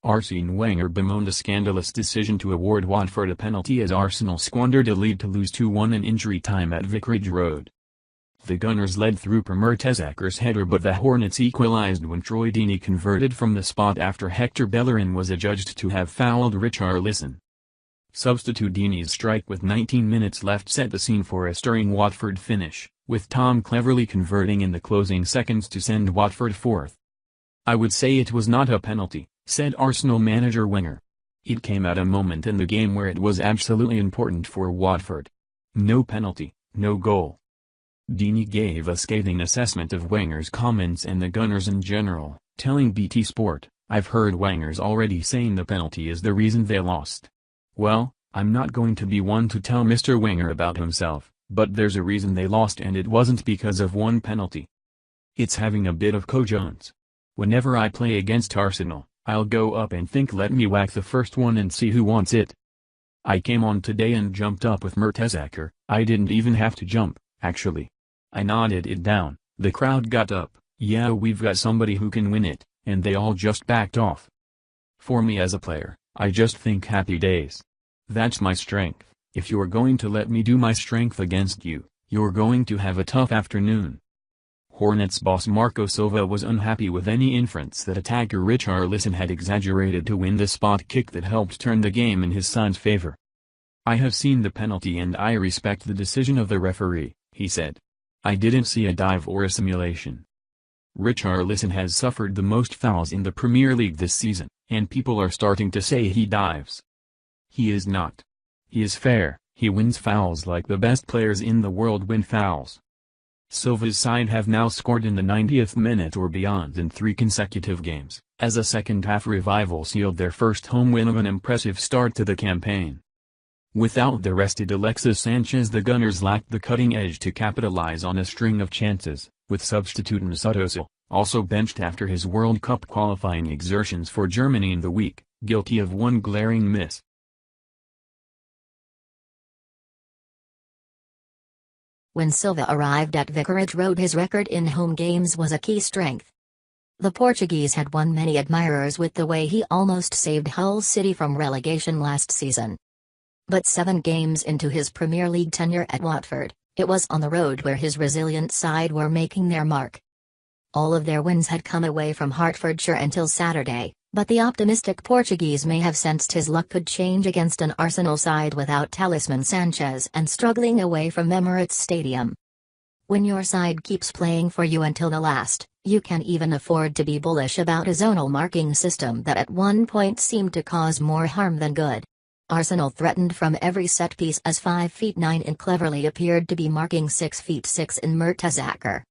Arsene Wenger bemoaned a scandalous decision to award Watford a penalty as Arsenal squandered a lead to lose 2-1 in injury time at Vicarage Road. The Gunners led through per Mertezakker's header, but the Hornets equalised when Troy Deeney converted from the spot after Hector Bellerin was adjudged to have fouled Richarlison. Substitute Deeney's strike with 19 minutes left set the scene for a stirring Watford finish, with Tom cleverly converting in the closing seconds to send Watford fourth. "I would say it was not a penalty," said Arsenal manager Wenger. "It came at a moment in the game where it was absolutely important for Watford. No penalty, no goal." Deeney gave a scathing assessment of Wenger's comments and the Gunners in general, telling BT Sport, "I've heard Wenger's already saying the penalty is the reason they lost. Well, I'm not going to be one to tell Mr. Wenger about himself, but there's a reason they lost, and it wasn't because of one penalty. It's having a bit of co-Jones. Whenever I play against Arsenal, I'll go up and think, let me whack the first one and see who wants it. I came on today and jumped up with Mertesacker. I didn't even have to jump, actually. I nodded it down, the crowd got up, yeah, we've got somebody who can win it, and they all just backed off. For me as a player, I just think happy days. That's my strength. If you're going to let me do my strength against you, you're going to have a tough afternoon." Hornets boss Marco Silva was unhappy with any inference that attacker Richarlison had exaggerated to win the spot kick that helped turn the game in his son's favor. "I have seen the penalty and I respect the decision of the referee," he said. "I didn't see a dive or a simulation. Richarlison has suffered the most fouls in the Premier League this season, and people are starting to say he dives. He is not. He is fair, he wins fouls like the best players in the world win fouls." Silva's side have now scored in the 90th minute or beyond in 3 consecutive games, as a second-half revival sealed their first home win of an impressive start to the campaign. Without the rested Alexis Sanchez, the Gunners lacked the cutting edge to capitalize on a string of chances, with substitute Mesut Ozil, also benched after his World Cup qualifying exertions for Germany in the week, guilty of one glaring miss. When Silva arrived at Vicarage Road, his record in home games was a key strength. The Portuguese had won many admirers with the way he almost saved Hull City from relegation last season. But 7 games into his Premier League tenure at Watford, it was on the road where his resilient side were making their mark. All of their wins had come away from Hertfordshire until Saturday, but the optimistic Portuguese may have sensed his luck could change against an Arsenal side without talisman Sanchez and struggling away from Emirates Stadium. When your side keeps playing for you until the last, you can even afford to be bullish about a zonal marking system that at one point seemed to cause more harm than good. Arsenal threatened from every set piece as 5'9" and cleverly appeared to be marking 6'6" in Mertesacker.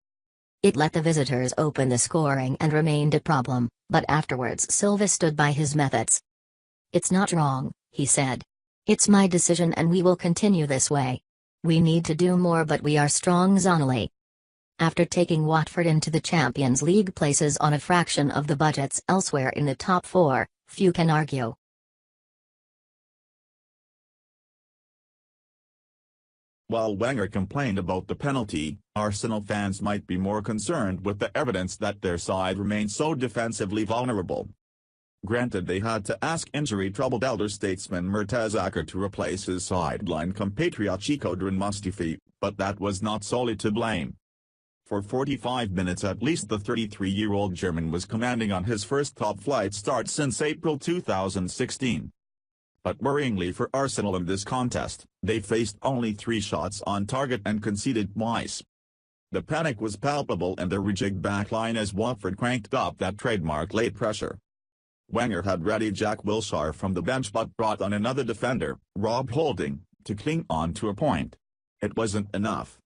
It let the visitors open the scoring and remained a problem, but afterwards Silva stood by his methods. "It's not wrong," he said. "It's my decision and we will continue this way. We need to do more, but we are strong zonally." After taking Watford into the Champions League places on a fraction of the budgets elsewhere in the top 4, few can argue. While Wenger complained about the penalty, Arsenal fans might be more concerned with the evidence that their side remained so defensively vulnerable. Granted, they had to ask injury-troubled elder statesman Mertesacker to replace his sideline compatriot Shkodran Mustafi, but that was not solely to blame. For 45 minutes at least, the 33-year-old German was commanding on his first top-flight start since April 2016. But worryingly for Arsenal in this contest, they faced only 3 shots on target and conceded twice. The panic was palpable in their rejigged backline as Watford cranked up that trademark late pressure. Wenger had ready Jack Wilshere from the bench but brought on another defender, Rob Holding, to cling on to a point. It wasn't enough.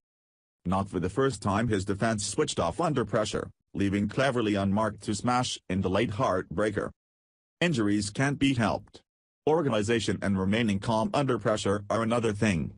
Not for the first time his defense switched off under pressure, leaving cleverly unmarked to smash in the late heartbreaker. Injuries can't be helped. Organization and remaining calm under pressure are another thing.